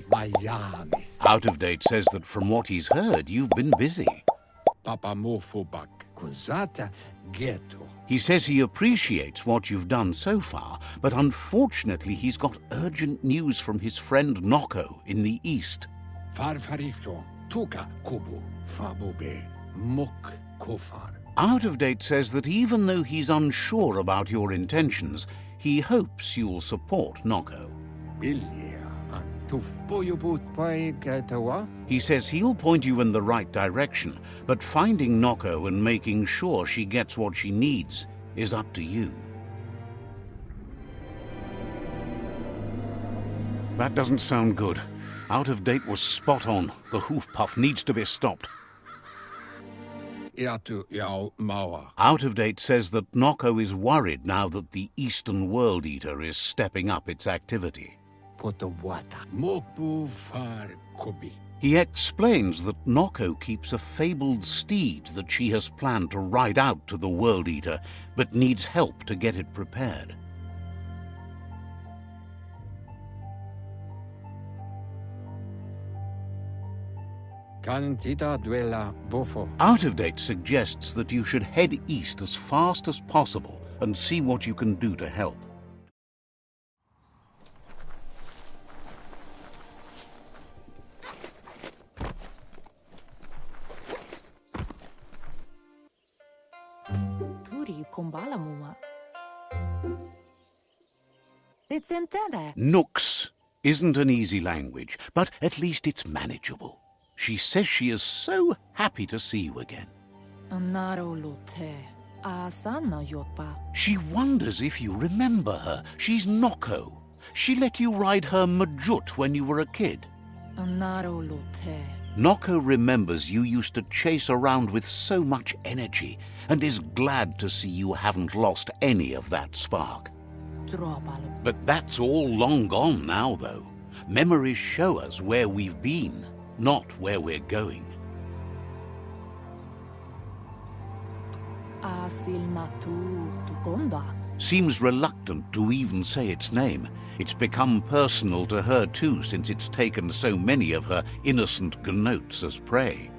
Miami. Out of Date says that from what he's heard, you've been busy. Papamofobak. Kuzata ghetto. He says he appreciates what you've done so far, but unfortunately he's got urgent news from his friend Noko in the east. Farfarifto. Tuka kubu. Fabube. Mok kofar. Out of Date says that even though he's unsure about your intentions, he hopes you'll support Noko. He says he'll point you in the right direction, but finding Noko and making sure she gets what she needs is up to you. That doesn't sound good. Out of Date was spot on. The hoof puff needs to be stopped. Out of Date says that Noko is worried now that the Eastern World Eater is stepping up its activity. He explains that Noko keeps a fabled steed that she has planned to ride out to the World Eater, but needs help to get it prepared. Out of Date suggests that you should head east as fast as possible and see what you can do to help. Nooks isn't an easy language, but at least it's manageable. She says she is so happy to see you again. She wonders if you remember her. She's Noko. She let you ride her Majut when you were a kid. Noko remembers you used to chase around with so much energy and is glad to see you haven't lost any of that spark. But that's all long gone now, though. Memories show us where we've been, not where we're going. Seems reluctant to even say its name. It's become personal to her too, since it's taken so many of her innocent gnotes as prey.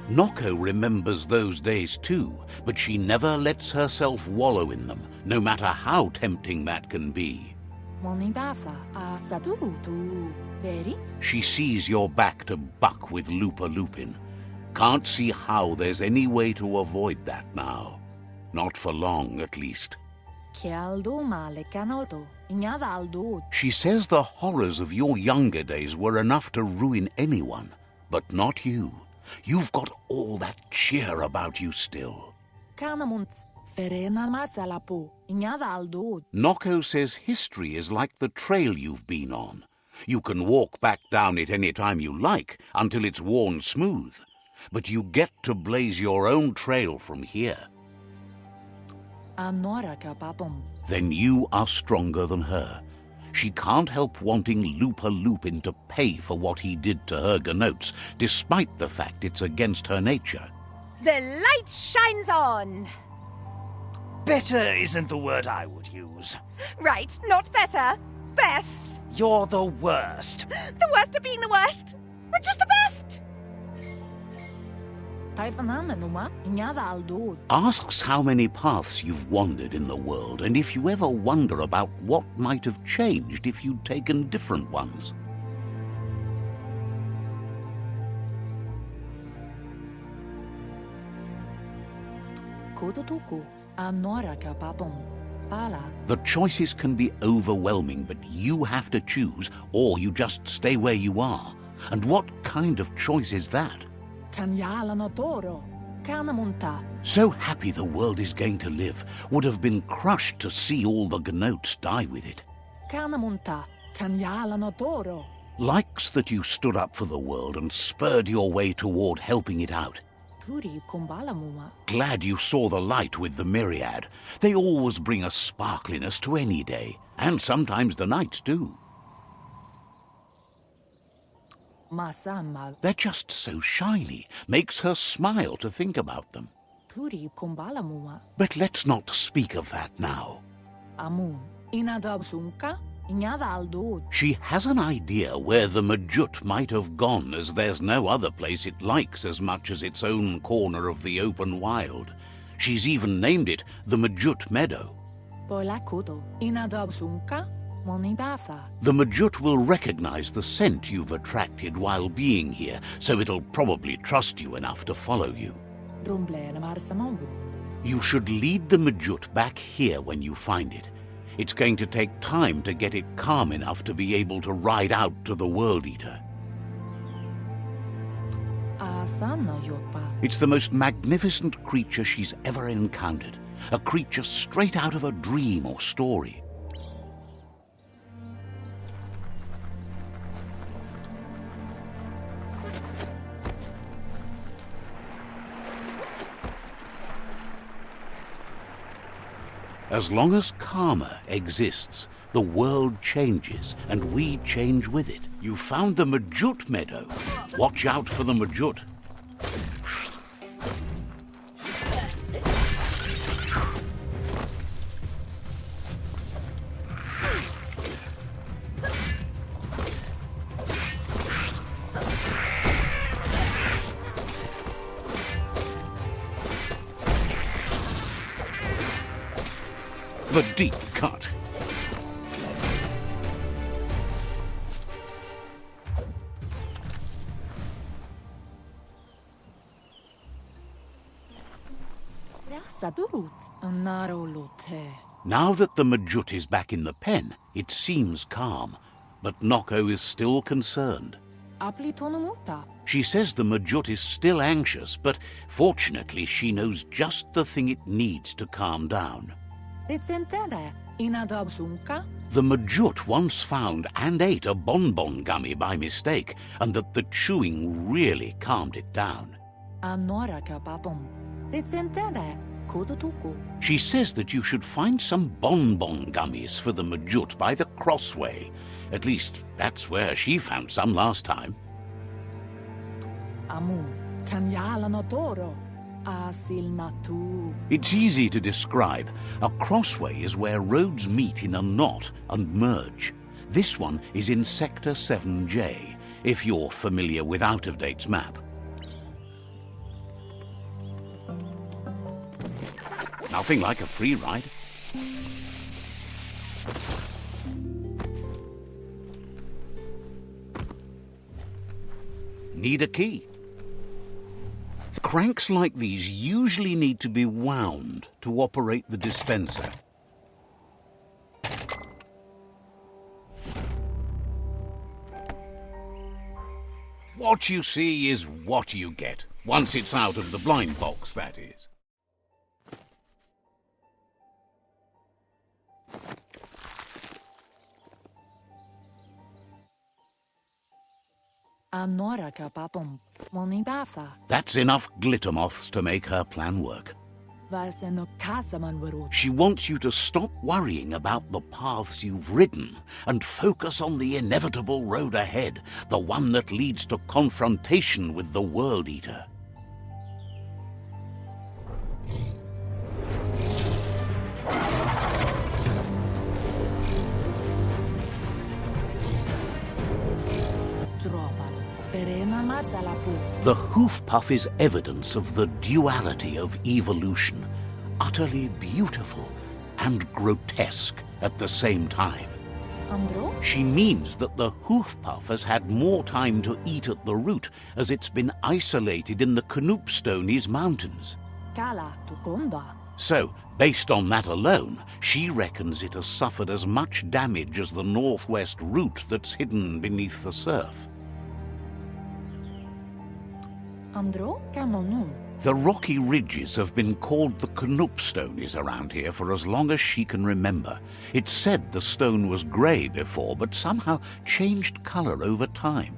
Noko remembers those days too, but she never lets herself wallow in them, no matter how tempting that can be. She sees you're back to buck with Lupa Lupin. Can't see how there's any way to avoid that now. Not for long, at least. She says the horrors of your younger days were enough to ruin anyone, but not you. You've got all that cheer about you still. Noko says history is like the trail you've been on. You can walk back down it any time you like until it's worn smooth. But you get to blaze your own trail from here. Then you are stronger than her. She can't help wanting Lupa Lupin to pay for what he did to her gnotes, despite the fact it's against her nature. The light shines on! Better isn't the word I would use. Right, not better. Best. You're the worst. The worst of being the worst. We're just the best. Asks how many paths you've wandered in the world, and if you ever wonder about what might have changed if you'd taken different ones. The choices can be overwhelming, but you have to choose, or you just stay where you are. And what kind of choice is that? So happy the world is going to live, would have been crushed to see all the gnotes die with it. Likes that you stood up for the world and spurred your way toward helping it out. Glad you saw the light with the myriad. They always bring a sparkliness to any day, and sometimes the nights too. They're just so shiny, makes her smile to think about them. But let's not speak of that now. She has an idea where the Majut might have gone, as there's no other place it likes as much as its own corner of the open wild. She's even named it the Majut Meadow. The Majut will recognize the scent you've attracted while being here, so it'll probably trust you enough to follow you. You should lead the Majut back here when you find it. It's going to take time to get it calm enough to be able to ride out to the World Eater. It's the most magnificent creature she's ever encountered. A creature straight out of a dream or story. As long as karma exists, the world changes, and we change with it. You found the Majut Meadow. Watch out for the Majut. The deep cut. Now that the Majut is back in the pen, it seems calm, but Noko is still concerned. She says the Majut is still anxious, but fortunately she knows just the thing it needs to calm down. The Majut once found and ate a bonbon gummy by mistake, and that the chewing really calmed it down. She says that you should find some bonbon gummies for the Majut by the crossway. At least, that's where she found some last time. It's easy to describe. A crossway is where roads meet in a knot and merge. This one is in Sector 7J, if you're familiar with Out-of-Date's map. Nothing like a free ride. Need a key. Cranks like these usually need to be wound to operate the dispenser. What you see is what you get, once it's out of the blind box, that is. That's enough glitter moths to make her plan work. She wants you to stop worrying about the paths you've ridden and focus on the inevitable road ahead, the one that leads to confrontation with the World Eater. The hoof puff is evidence of the duality of evolution, utterly beautiful and grotesque at the same time. She means that the hoof puff has had more time to eat at the root, as it's been isolated in the Knoopstonies Mountains. So, based on that alone, she reckons it has suffered as much damage as the northwest root that's hidden beneath the surf. The rocky ridges have been called the Knoopstonies around here for as long as she can remember. It's said the stone was grey before, but somehow changed colour over time.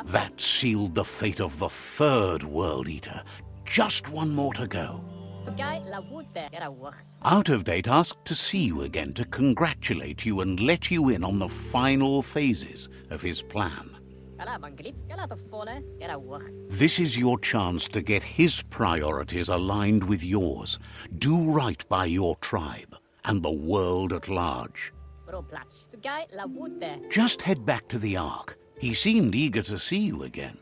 That sealed the fate of the third World Eater. Just one more to go. Out of Date asked to see you again to congratulate you and let you in on the final phases of his plan. This is your chance to get his priorities aligned with yours. Do right by your tribe and the world at large. Just head back to the Ark. He seemed eager to see you again.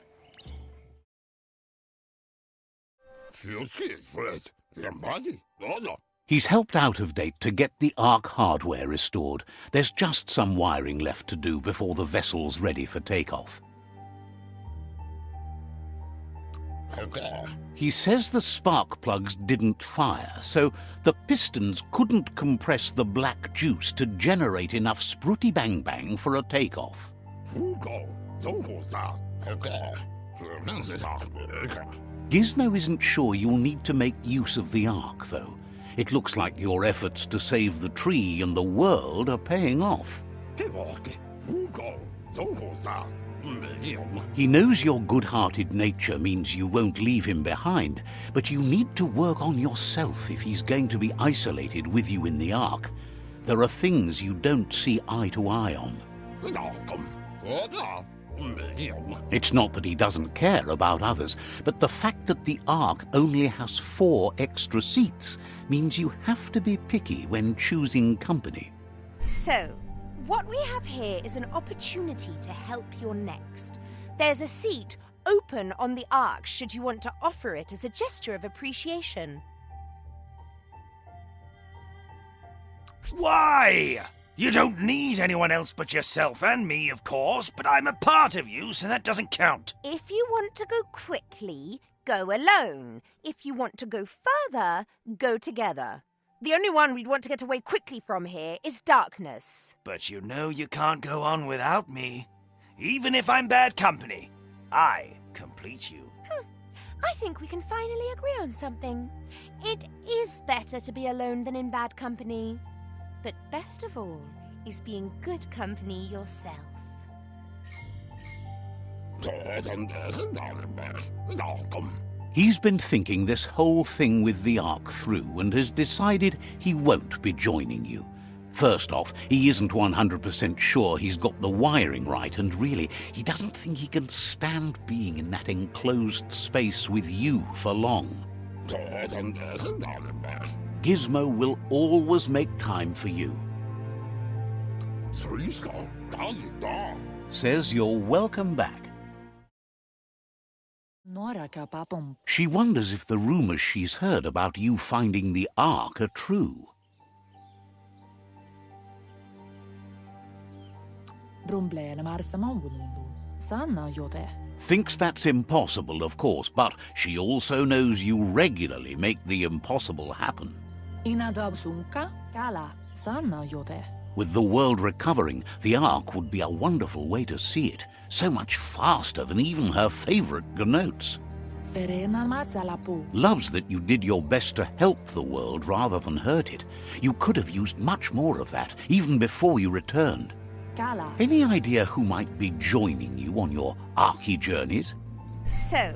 He's helped Out of Date to get the Ark hardware restored. There's just some wiring left to do before the vessel's ready for takeoff. He says the spark plugs didn't fire, so the pistons couldn't compress the black juice to generate enough spruty bang bang for a takeoff. Gizmo isn't sure you'll need to make use of the Ark, though. It looks like your efforts to save the tree and the world are paying off. He knows your good-hearted nature means you won't leave him behind, but you need to work on yourself if he's going to be isolated with you in the Ark. There are things you don't see eye to eye on. It's not that he doesn't care about others, but the fact that the Ark only has 4 extra seats means you have to be picky when choosing company. So, what we have here is an opportunity to help your next. There's a seat open on the Ark should you want to offer it as a gesture of appreciation. Why? You don't need anyone else but yourself and me, of course, but I'm a part of you, so that doesn't count. If you want to go quickly, go alone. If you want to go further, go together. The only one we'd want to get away quickly from here is darkness. But you know you can't go on without me. Even if I'm bad company, I complete you. I think we can finally agree on something. It is better to be alone than in bad company. But best of all is being good company yourself. He's been thinking this whole thing with the Ark through and has decided he won't be joining you. First off, he isn't 100% sure he's got the wiring right, and really, he doesn't think he can stand being in that enclosed space with you for long. Gizmo will always make time for you. Says you're welcome back. She wonders if the rumors she's heard about you finding the Ark are true. Thinks that's impossible, of course, but she also knows you regularly make the impossible happen. With the world recovering, the Ark would be a wonderful way to see it. So much faster than even her favorite gnotes. Loves that you did your best to help the world rather than hurt it. You could have used much more of that, even before you returned. Any idea who might be joining you on your Arky journeys? So,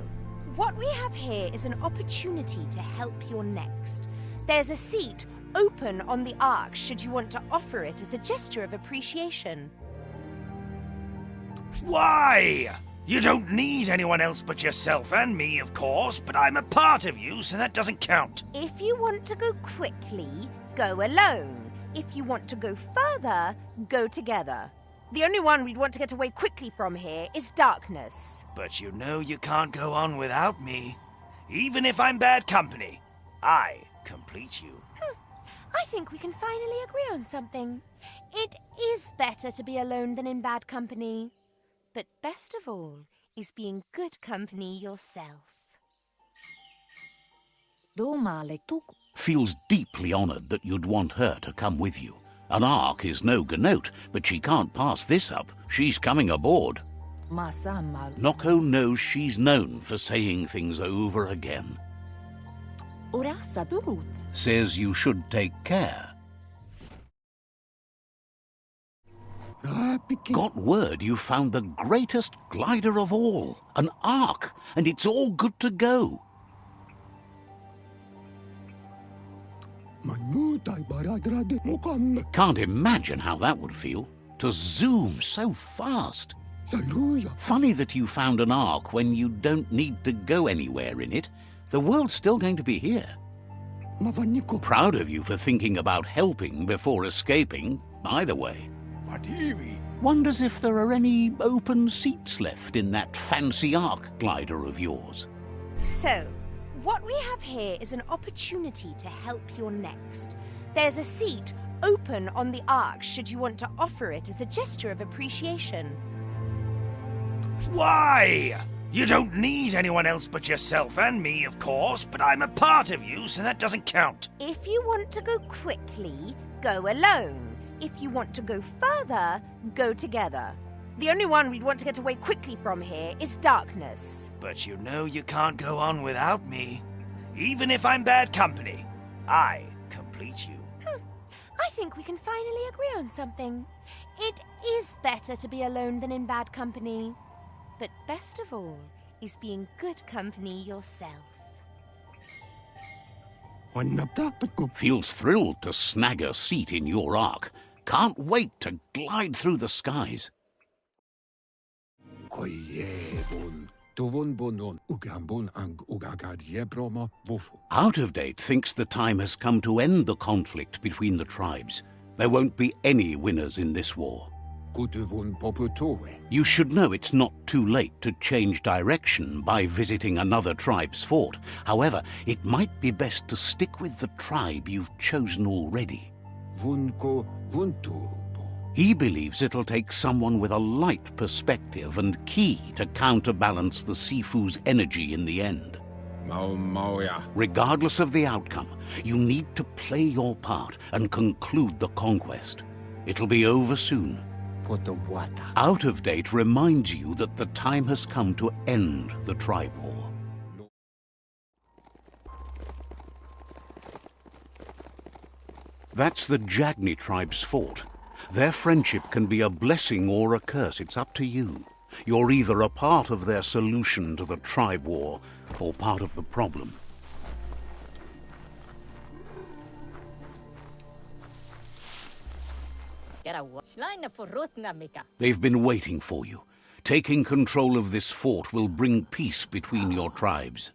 what we have here is an opportunity to help your next. There's a seat open on the Ark should you want to offer it as a gesture of appreciation. Why? You don't need anyone else but yourself and me, of course, but I'm a part of you, so that doesn't count. If you want to go quickly, go alone. If you want to go further, go together. The only one we'd want to get away quickly from here is darkness. But you know you can't go on without me. Even if I'm bad company, I complete you. I think we can finally agree on something. It is better to be alone than in bad company. But best of all is being good company yourself. Feels deeply honored that you'd want her to come with you. An Ark is no gnote, but she can't pass this up. She's coming aboard. Noko knows she's known for saying things over again. Says you should take care. Got word you found the greatest glider of all, an ark, and it's all good to go. Can't imagine how that would feel, to zoom so fast. Funny that you found an ark when you don't need to go anywhere in it. The world's still going to be here. Proud of you for thinking about helping before escaping, either way. Wonders if there are any open seats left in that fancy ark glider of yours. So, what we have here is an opportunity to help your next. There's a seat open on the ark should you want to offer it as a gesture of appreciation. Why? You don't need anyone else but yourself and me, of course, but I'm a part of you, so that doesn't count. If you want to go quickly, go alone. If you want to go further, go together. The only one we'd want to get away quickly from here is darkness. But you know you can't go on without me. Even if I'm bad company, I complete you. I think we can finally agree on something. It is better to be alone than in bad company. But best of all is being good company yourself. Feels thrilled to snag a seat in your ark. Can't wait to glide through the skies. Out of Date thinks the time has come to end the conflict between the tribes. There won't be any winners in this war. You should know it's not too late to change direction by visiting another tribe's fort. However, it might be best to stick with the tribe you've chosen already. He believes it'll take someone with a light perspective and key to counterbalance the Sifu's energy in the end. Regardless of the outcome, you need to play your part and conclude the conquest. It'll be over soon. Out of Date reminds you that the time has come to end the tribe war. That's the Jagni tribe's fort. Their friendship can be a blessing or a curse. It's up to you. You're either a part of their solution to the tribe war or part of the problem. They've been waiting for you. Taking control of this fort will bring peace between your tribes.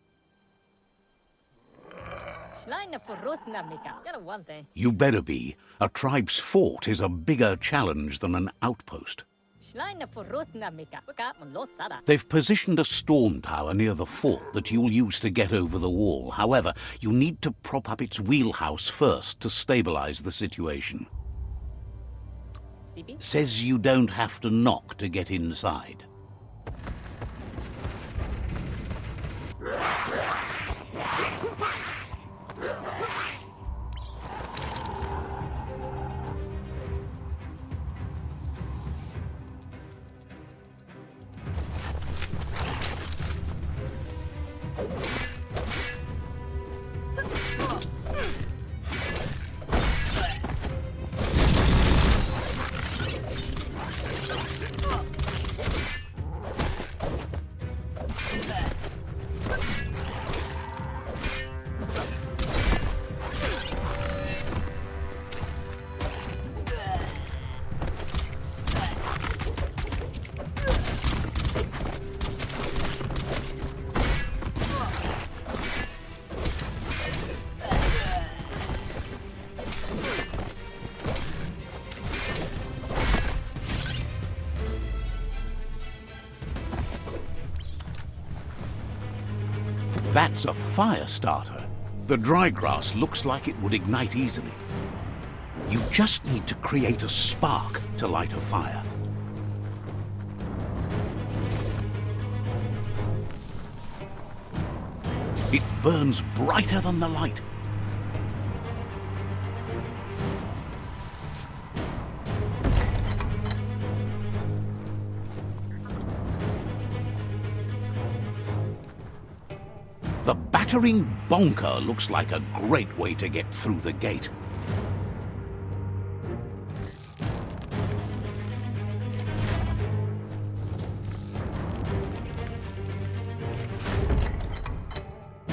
You better be. A tribe's fort is a bigger challenge than an outpost. They've positioned a storm tower near the fort that you'll use to get over the wall. However, you need to prop up its wheelhouse first to stabilize the situation. Says you don't have to knock to get inside. That's a fire starter. The dry grass looks like it would ignite easily. You just need to create a spark to light a fire. It burns brighter than the light. The battering bonker looks like a great way to get through the gate.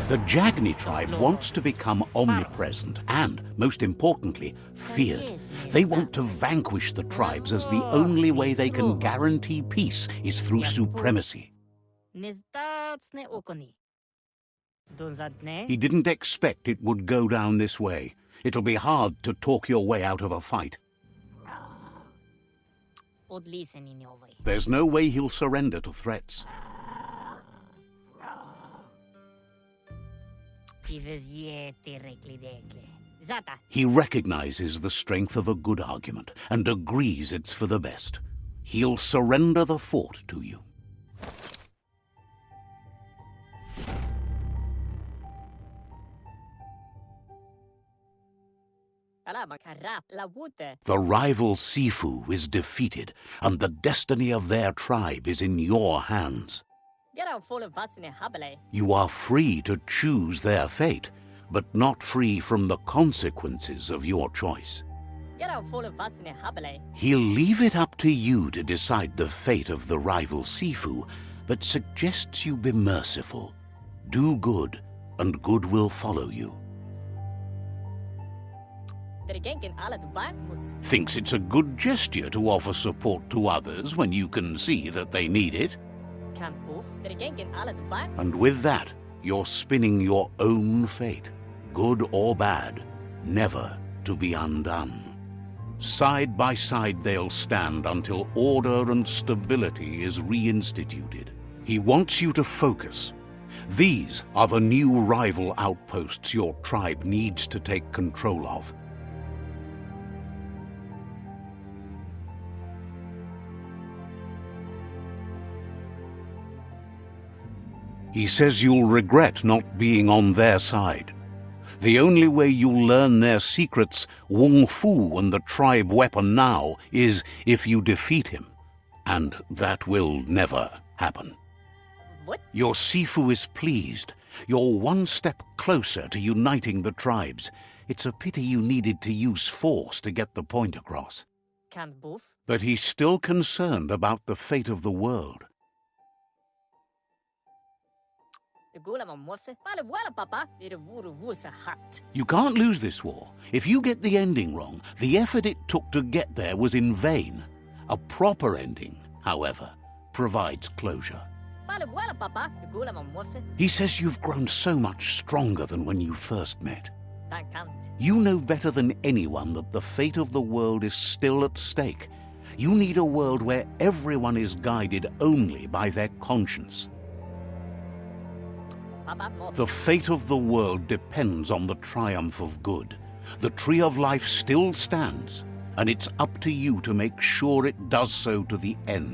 The Jagni tribe wants to become omnipresent and, most importantly, feared. They want to vanquish the tribes as the only way they can guarantee peace is through supremacy. He didn't expect it would go down this way. It'll be hard to talk your way out of a fight. There's no way he'll surrender to threats. He recognizes the strength of a good argument and agrees it's for the best. He'll surrender the fort to you. The rival Sifu is defeated, and the destiny of their tribe is in your hands. You are free to choose their fate, but not free from the consequences of your choice. He'll leave it up to you to decide the fate of the rival Sifu, but suggests you be merciful. Do good, and good will follow you. Thinks it's a good gesture to offer support to others when you can see that they need it. And with that, you're spinning your own fate, good or bad, never to be undone. Side by side they'll stand until order and stability is reinstituted. He wants you to focus. These are the new rival outposts your tribe needs to take control of. He says you'll regret not being on their side. The only way you'll learn their secrets, Wung Fu and the tribe weapon now, is if you defeat him. And that will never happen. What? Your Sifu is pleased. You're one step closer to uniting the tribes. It's a pity you needed to use force to get the point across. Can't both? But he's still concerned about the fate of the world. You can't lose this war. If you get the ending wrong, the effort it took to get there was in vain. A proper ending, however, provides closure. He says you've grown so much stronger than when you first met. You know better than anyone that the fate of the world is still at stake. You need a world where everyone is guided only by their conscience. The fate of the world depends on the triumph of good. The tree of life still stands, and it's up to you to make sure it does so to the end.